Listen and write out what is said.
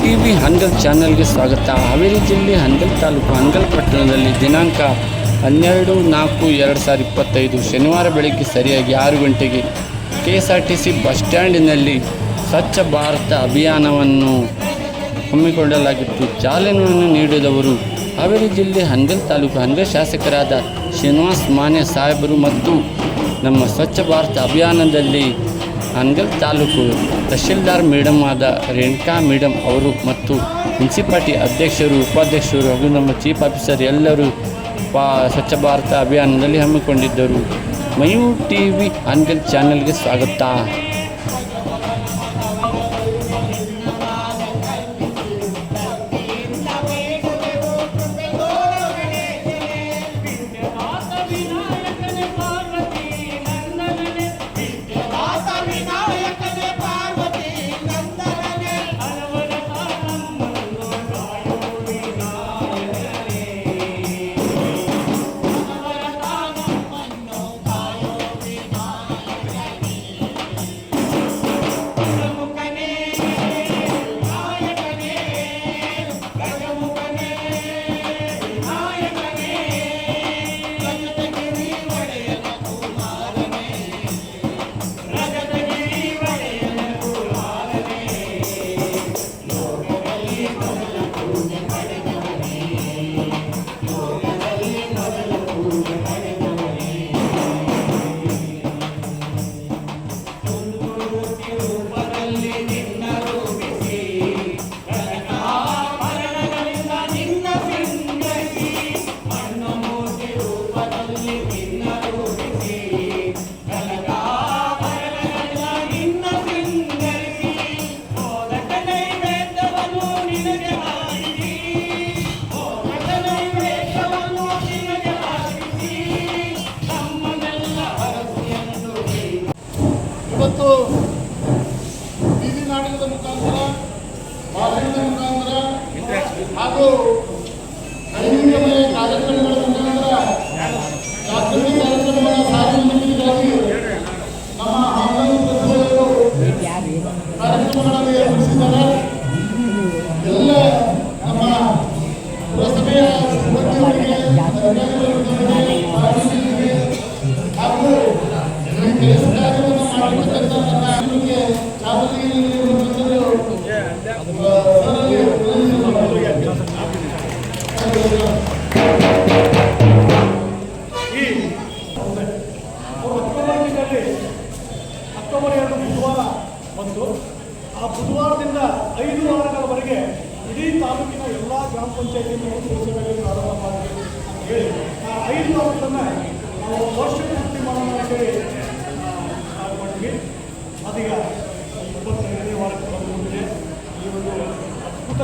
TV Hanagal ಚಾನಲ್ಗೆ ಸ್ವಾಗತ. ಹಾವೇರಿ ಜಿಲ್ಲೆ ಹನಗಲ್ ತಾಲೂಕು ಹನಗಲ್ ಪಟ್ಟಣದಲ್ಲಿ ದಿನಾಂಕ 12/4/2025 ಶನಿವಾರ ಬೆಳಗ್ಗೆ ಸರಿಯಾಗಿ 6 ಗಂಟೆಗೆ KSRTC ಬಸ್ ಸ್ಟ್ಯಾಂಡಿನಲ್ಲಿ ಸ್ವಚ್ಛ ಭಾರತ ಅಭಿಯಾನವನ್ನು ಹಮ್ಮಿಕೊಳ್ಳಲಾಗಿತ್ತು. ಚಾಲನೆಯನ್ನು ನೀಡಿದವರು ಹಾವೇರಿ ಜಿಲ್ಲೆ ಹನಗಲ್ ತಾಲೂಕು ಹನಗಲ್ ಶಾಸಕರಾದ ಶ್ರೀನಿವಾಸ ಮಾನ್ಯ ಸಾಹೇಬರು ಮತ್ತು ನಮ್ಮ ಸ್ವಚ್ಛ ಭಾರತ ಅಭಿಯಾನದಲ್ಲಿ ಹನಗಲ್ ತಾಲೂಕು ತಹಶೀಲ್ದಾರ್ ಮೇಡಮ್ ಆದ ರೇಣುಕಾ ಮೇಡಮ್ ಅವರು ಮತ್ತು ಮುನ್ಸಿಪಾಲ್ಟಿ ಅಧ್ಯಕ್ಷರು, ಉಪಾಧ್ಯಕ್ಷರು ಹಾಗೂ ನಮ್ಮ ಚೀಫ್ ಆಫೀಸರ್ ಎಲ್ಲರೂ ಸ್ವಚ್ಛ ಭಾರತ ಅಭಿಯಾನದಲ್ಲಿ ಹಮ್ಮಿಕೊಂಡಿದ್ದರು. ಮಯೂರ್ ಟಿವಿ ಹನಗಲ್ ಚಾನೆಲ್ಗೆ ಸ್ವಾಗತ. ಇವತ್ತು ಬೀದಿ ನಾಟಕದ ಮುಖಾಂತರ, ಭಾಷಣದ ಮುಖಾಂತರ ಹಾಗೂ ಕೈಮುಂಗಮಯ ಕಾರ್ಯಕ್ರಮಗಳ ಮುಖಾಂತರ ಜಾಗೃತಿ ಕಾರ್ಯಕ್ರಮಗಳ ಸಾರ್ವಜನಿಕರಿಗಾಗಿ ನಮ್ಮ ಹನಗಲ್ ಪ್ರತಿಯೊಬ್ಬರು ಕಾರ್ಯಕ್ರಮಗಳನ್ನು ಏರ್ಪಡಿಸಿದ್ದಾರೆ. ಎಲ್ಲ ನಮ್ಮ ಪುರಸಭೆಯ ಸಿಬ್ಬಂದಿಯವರಿಗೆ, ಅಧಿಕಾರಿಗಳಿಗೆ ಹಾಗೂ ಈ ಕೆಲಸ ಕಾರ್ಯವನ್ನು ಮಾಡತಕ್ಕಂಥ ನನ್ನ ಅನುಗೆ ಚಾಲನೆ ನೀಡಿರುವಂಥದ್ದು ಅಕ್ಟೋಬರ್ 2 ಬುಧವಾರ ಬಂತು. ಆ ಬುಧವಾರದಿಂದ 5 ವಾರಗಳವರೆಗೆ ಇಡೀ ತಾಲೂಕಿನ ಎಲ್ಲ ಗ್ರಾಮ ಪಂಚಾಯತಿಯನ್ನು ಪುರಸಭೆಯಲ್ಲಿ ಪ್ರಾರಂಭ ಮಾಡಬೇಕು ಅಂತ ಹೇಳಿ ಆ 5 ವಾರಗಳನ್ನು ನಾವು ವರ್ಷಪೂರ್ತಿ ಮಾಡೋಣ ಅಂತೇಳಿ ಮಾಡಿದ್ವಿ. ಅದೀಗ 25ನೇ ವಾರಕ್ಕೆ ಬಂದುಬಿಟ್ಟಿದೆ. ಈ ಒಂದು ಅದ್ಭುತ